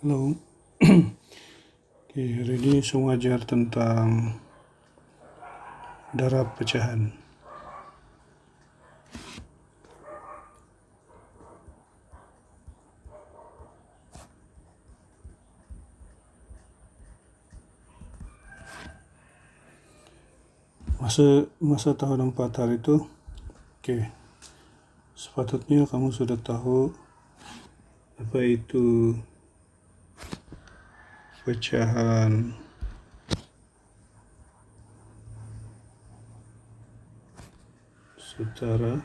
Halo. Oke, hari ini saya mengajar tentang darab pecahan. Masa tahun 4 hari itu, oke, sepatutnya kamu sudah tahu apa itu pecahan setara,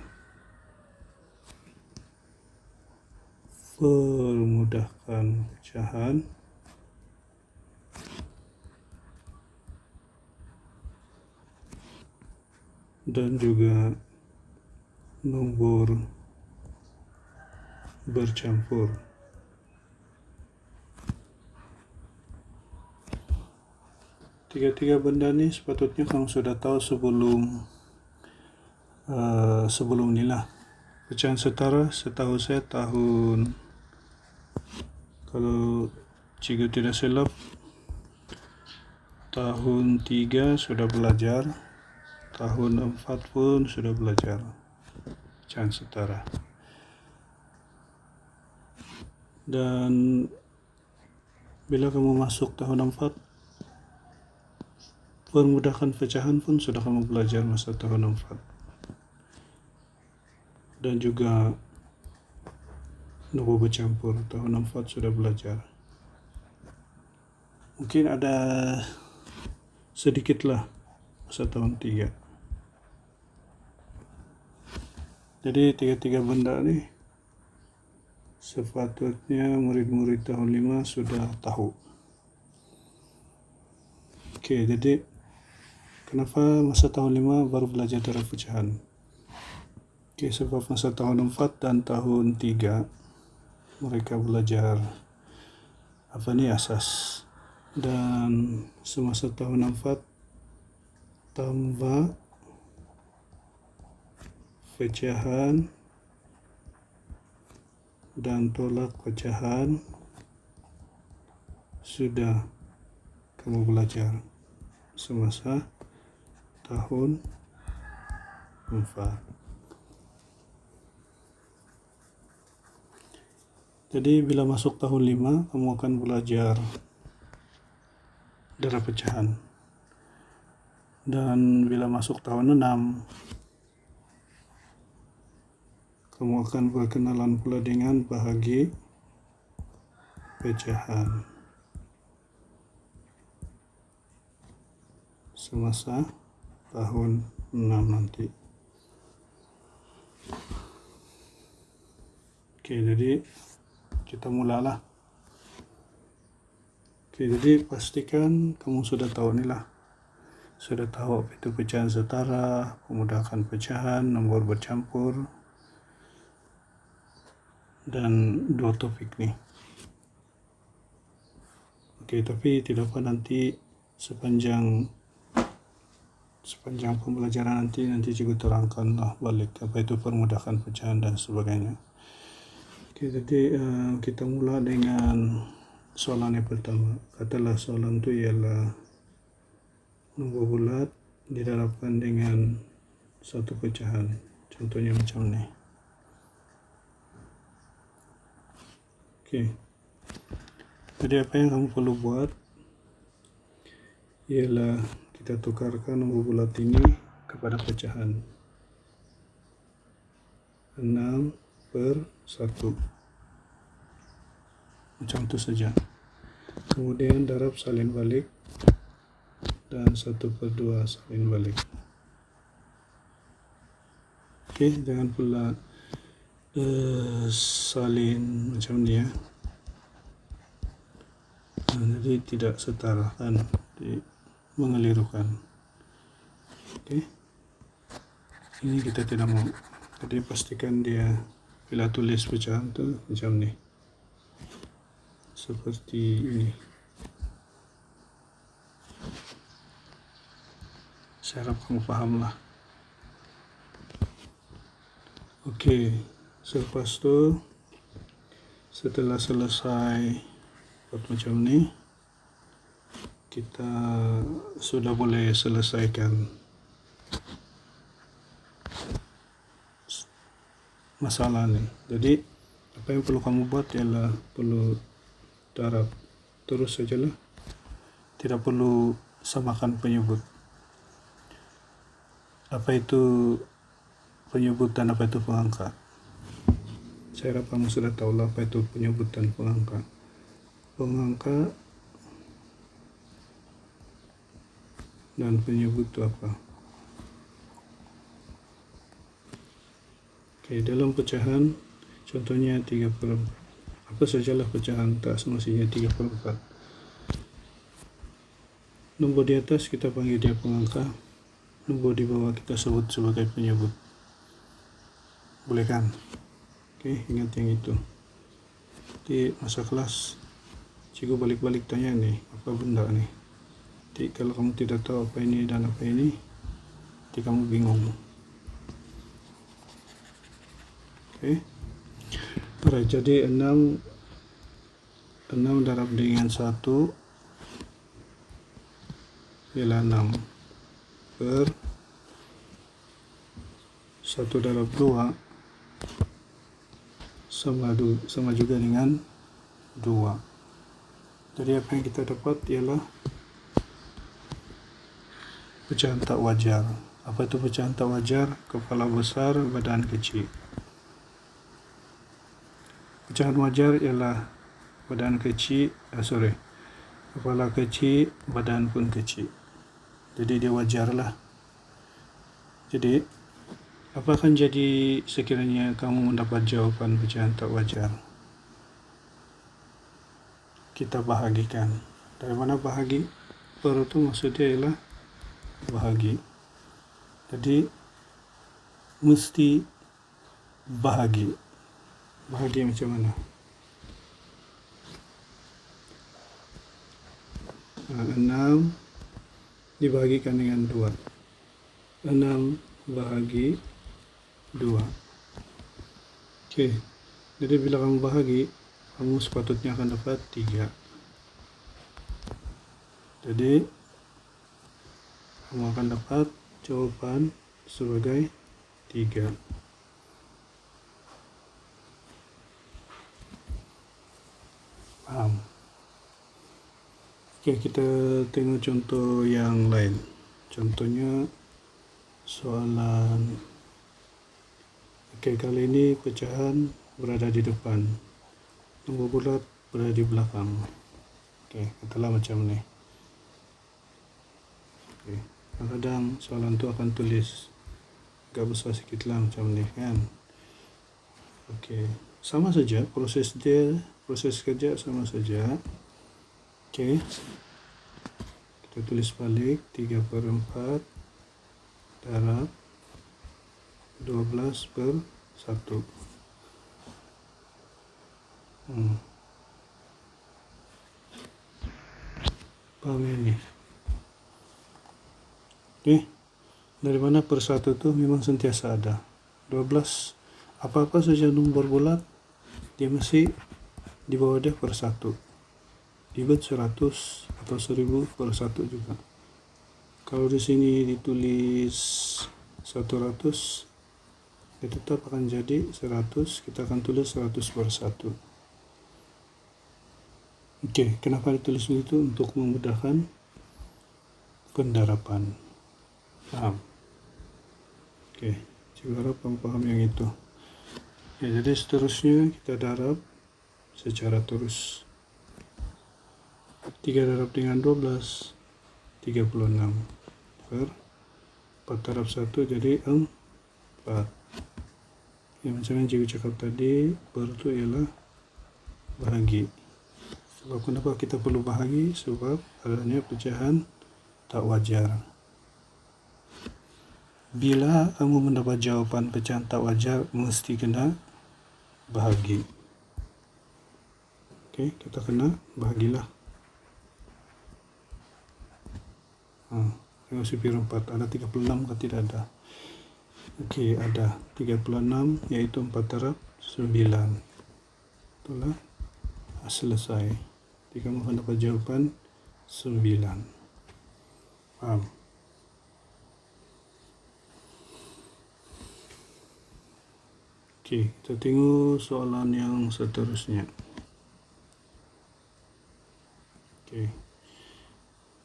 permudahkan pecahan, dan juga nomor bercampur. Tiga-tiga benda ini sepatutnya kamu sudah tahu sebelum inilah. Pecahan setara setahu saya kalau jika tidak silap tahun 3 sudah belajar, tahun 4 pun sudah belajar pecahan setara. Dan bila kamu masuk tahun 4, permudahkan pecahan pun sudah kamu belajar masa tahun 4. Dan juga nomor bercampur tahun 4 sudah belajar. Mungkin ada sedikitlah masa tahun 3. Jadi tiga-tiga benda ini sepatutnya murid-murid tahun 5 sudah tahu. Oke, jadi kenapa masa tahun 5 baru belajar darab pecahan? Oke, sebab masa tahun 4 dan tahun 3 mereka belajar asas. Dan semasa tahun 4 tambah pecahan dan tolak pecahan sudah kamu belajar semasa tahun 4. Jadi bila masuk tahun 5 kamu akan belajar darab pecahan. Dan bila masuk tahun 6 kamu akan berkenalan pula dengan bahagi pecahan semasa tahun 6 nanti. Oke, jadi kita mulalah. Oke, jadi pastikan kamu sudah tahu inilah. Sudah tahu apa itu pecahan setara, pemudahkan pecahan, nomor bercampur, dan dua topik nih. Oke, tapi tidak apa nanti sepanjang pembelajaran nanti juga terangkanlah balik apa itu permudahkan pecahan dan sebagainya. Oke, jadi kita mulai dengan soalan yang pertama. Katalah soalan itu ialah nomor bulat didarabkan dengan satu pecahan. Contohnya macam ini. Oke. Jadi apa yang kamu perlu buat ialah kita tukarkan nomor bulat ini kepada pecahan 6/1 macam itu saja. Kemudian darab salin balik dan 1/2 salin balik. Oke, jangan pula salin macam ni ya. Jadi tidak setara kan, mengelirukan. Oke, ini kita tidak mau. Jadi pastikan dia bila tulis pecahan tu macam ni, seperti ini. Saya harap kamu pahamlah. Oke, selepas tu setelah selesai dapat macam ni, kita sudah boleh selesaikan masalah ni. Jadi apa yang perlu kamu buat ialah perlu darab terus sajalah, tidak perlu samakan penyebut. Apa itu penyebut dan apa itu pengangkat? Saya harap kamu sudah tahu lah apa itu penyebut dan pengangkat. Pengangkat dan penyebut itu apa? Oke, dalam pecahan contohnya 3/4. Apa sajalah pecahan, tak semestinya 3/4. Nombor di atas kita panggil dia pengangkat, nombor di bawah kita sebut sebagai penyebut. Boleh kan? Oke, ingat yang itu. Di masa kelas cikgu balik-balik tanya nih, apa benda nih? Jadi kalau kamu tidak tahu apa ini dan apa ini, nanti kamu bingung. Oke. Alright, jadi 6 darab dengan 1 ialah 6 per 1 darab 2 sama juga dengan 2. Jadi apa yang kita dapat ialah pecahan tak wajar. Apa itu pecahan tak wajar? Kepala besar, badan kecil. Pecahan wajar ialah badan kecil, kepala kecil, badan pun kecil. Jadi dia wajar lah. Jadi apa akan jadi sekiranya kamu mendapat jawaban pecahan tak wajar? Kita bahagikan. Dari mana bahagi? Per itu maksudnya ialah bahagi. Jadi mesti bahagi. Bahagi macam mana? 6 dibahagikan dengan 2. 6 bahagi 2. Oke. Jadi bila kamu bahagi, kamu sepatutnya akan dapat 3. Jadi kamu akan dapat jawaban sebagai 3. Paham? Oke, kita tengok contoh yang lain. Contohnya soalan. Oke, kali ini pecahan berada di depan, nombor bulat berada di belakang. Oke, katalah macam ni. Oke, kadang-kadang soalan tu akan tulis agak besar sikit lah macam ni kan. Oke, sama saja proses kerja sama saja. Oke, kita tulis balik 3/4 darab 12/1. Paham ini? Oke, dari mana per 1 tu memang sentiasa ada. 12, apa-apa saja nombor bulat, dia mesti di bawah dia per 1. Dibuat 100 atau 1000 per 1 juga. Kalau di sini ditulis 100, ya tetap akan jadi 100, kita akan tulis 100 per 1. Oke, kenapa ditulis begitu? Untuk memudahkan pendarapan. Paham? Oke, saya harap kamu paham yang itu. Ya, jadi seterusnya kita darab secara terus. 3 darab dengan 12, 36 per 4 darab 1 jadi 4. Ya, macam yang cikgu cakap tadi, per itu ialah bahagi. Sebab kenapa kita perlu bahagi? Sebab adanya pecahan tak wajar. Bila kamu mendapat jawaban pecahan tak wajar, mesti kena bahagi. Oke, kita kena bahagilah. Tengok sipir 4, ada 36 atau tidak ada? Oke, ada 36, yaitu 4 darab 9. Itulah selesai. Jadi kamu akan dapat jawaban 9. Paham? Oke, kita tengok soalan yang seterusnya. Oke.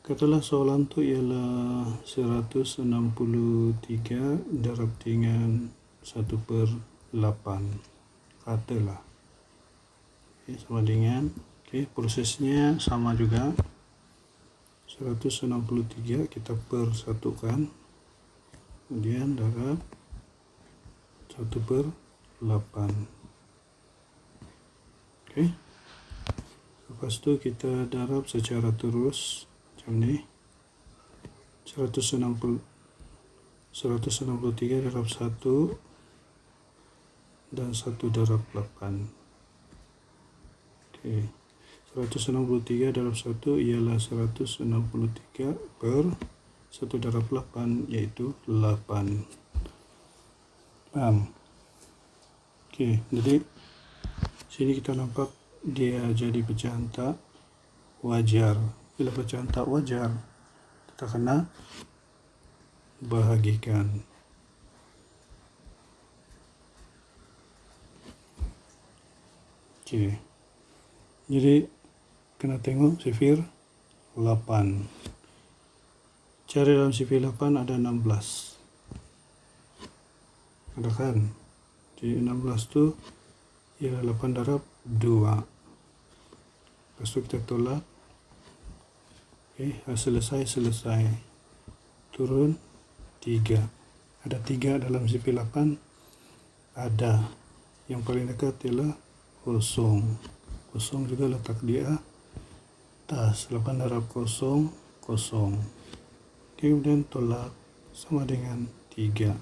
Katalah soalan tu ialah 163 darab dengan 1/8. Katalah. Okay, sama dengan, prosesnya sama juga. 163 kita persatukan, kemudian darab 1/8. Oke. Lepas tu kita darab secara terus macam ni. 163 darab 1 dan 1 darab 8. Okey. 163 darab 1 ialah 163 per 1 darab 8 iaitu 8. Paham? Okey, jadi sini kita nampak dia jadi pecahan tak wajar. Bila pecahan tak wajar, kita kena bahagikan. Okey. Jadi kena tengok sifir 8. Cari dalam sifir 8 ada 16. Ada kan? Jadi 16 tu ialah 8 darab 2. Lepas tu kita tolak. Selesai. Turun 3. Ada 3 dalam sifir 8? Ada. Yang paling dekat ialah 0. 0 juga letak di atas. 8 darab 0, 0. Kemudian tolak sama dengan 3.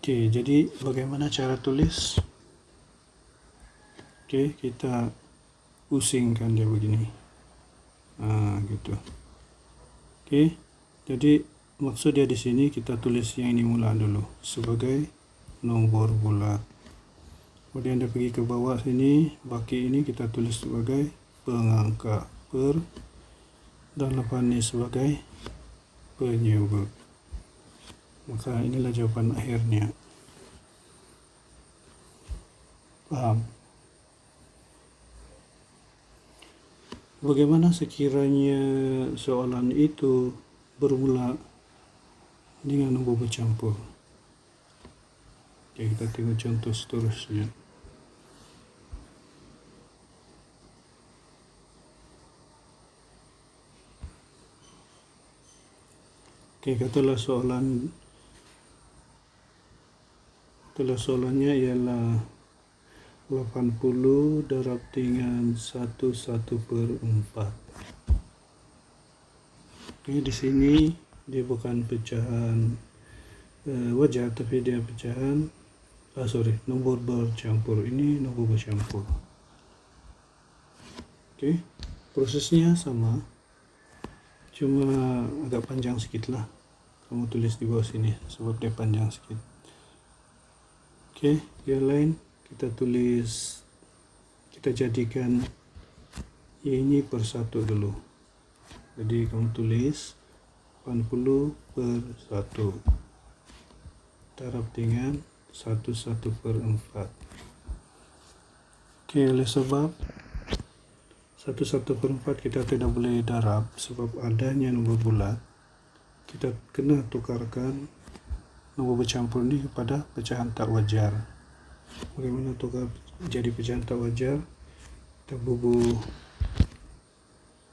Okey, jadi bagaimana cara tulis? Okey, kita pusingkan dia begini. Gitu. Okey, jadi maksud dia di sini kita tulis yang ini mula dulu sebagai nombor bulat. Kemudian dia pergi ke bawah sini, baki ini kita tulis sebagai pengangka per, dan lepas ini sebagai penyebut. Maka inilah jawapan akhirnya. Paham? Bagaimana sekiranya soalan itu bermula dengan nombor bercampur? Oke, kita tengok contoh seterusnya. Oke, katalah soalannya ialah 80 darab dengan 1/4. Oke, di sini dia bukan pecahan wajar, tapi dia pecahan nombor bercampur. Ini nombor bercampur. Oke, prosesnya sama, cuma agak panjang sedikit lah. Kamu tulis di bawah sini sebab dia panjang sedikit. Oke, yang lain kita tulis, kita jadikan ini per 1 dulu. Jadi kamu tulis 80 per 1 darab dengan 1/4. Oke, oleh sebab 1/4 kita tidak boleh darab sebab adanya nombor bulat, kita kena tukarkan nombor bercampur ini kepada pecahan tak wajar. Bagaimana tukar jadi pecahan tak wajar? Kita bubuh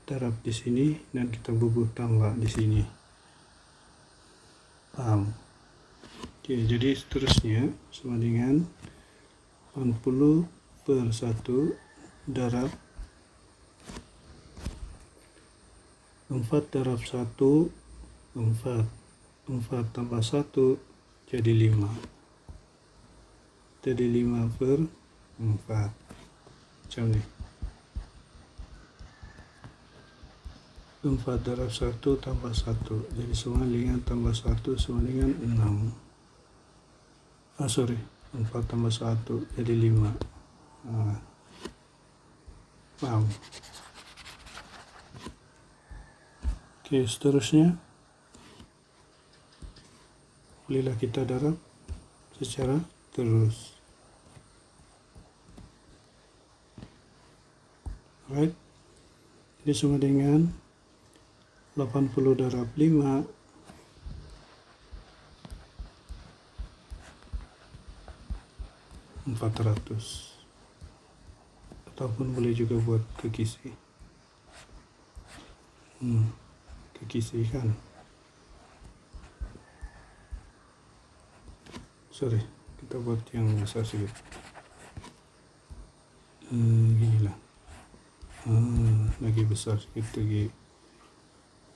darab di sini dan kita bubuh tambah di sini. Paham? Oke, jadi seterusnya sama dengan 80 per 1 darab 4 darab 1, 4. 4 tambah 1 jadi 5. Jadi 5/4. Macam ni. 4 darab 1 tambah 1. Jadi sama dengan tambah 1 sama dengan 6. 4 tambah 1 jadi 5. Paham? Oke, seterusnya bolehlah kita darab secara terus. Right? Ini sama dengan 80 darab 5 400, ataupun boleh juga buat kekisi. Kekisi kan. Sorry, kita buat yang besar sedikit. Ginilah. Lagi besar sedikit lagi.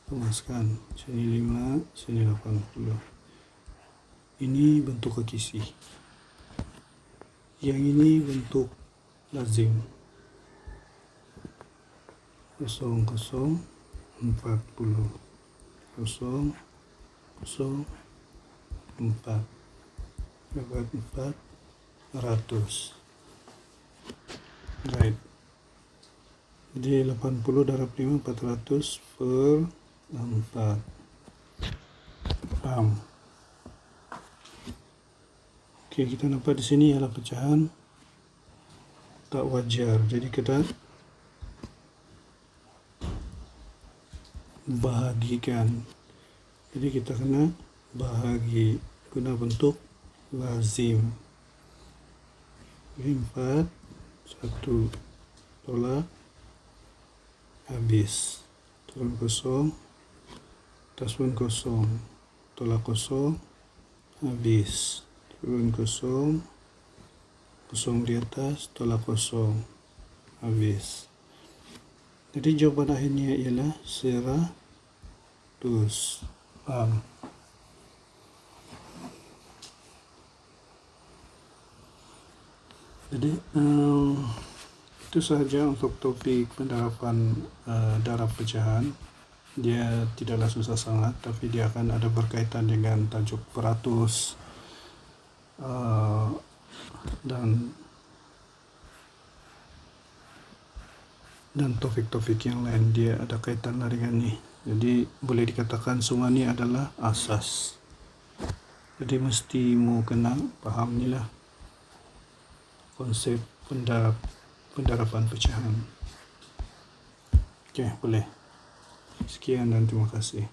Kemaskan. Sini 5, sini 80. Ini bentuk kekisi. Yang ini bentuk lazim. 0, 0, 40. 0, 0, 4. Dapat 400. Right. Jadi 80 darab 5 400 per 4. Paham? Oke, kita nampak di sini adalah pecahan tak wajar. Jadi kita bahagikan. Jadi kita kena bahagi guna bentuk lazim. Ini 4, 1, tolak, habis. Turun 0, atas pun 0, tolak 0, habis. Turun 0, 0 di atas, tolak 0, habis. Jadi jawaban akhirnya ialah 100. Paham? Jadi itu sahaja untuk topik pendarapan darab pecahan. Dia tidaklah susah sangat, tapi dia akan ada berkaitan dengan tajuk peratus dan topik-topik yang lain. Dia ada kaitan dengan ni. Jadi boleh dikatakan semua ni adalah asas. Jadi mesti mu kena faham ni lah konsep pendarapan pecahan. Okey, boleh. Sekian dan terima kasih.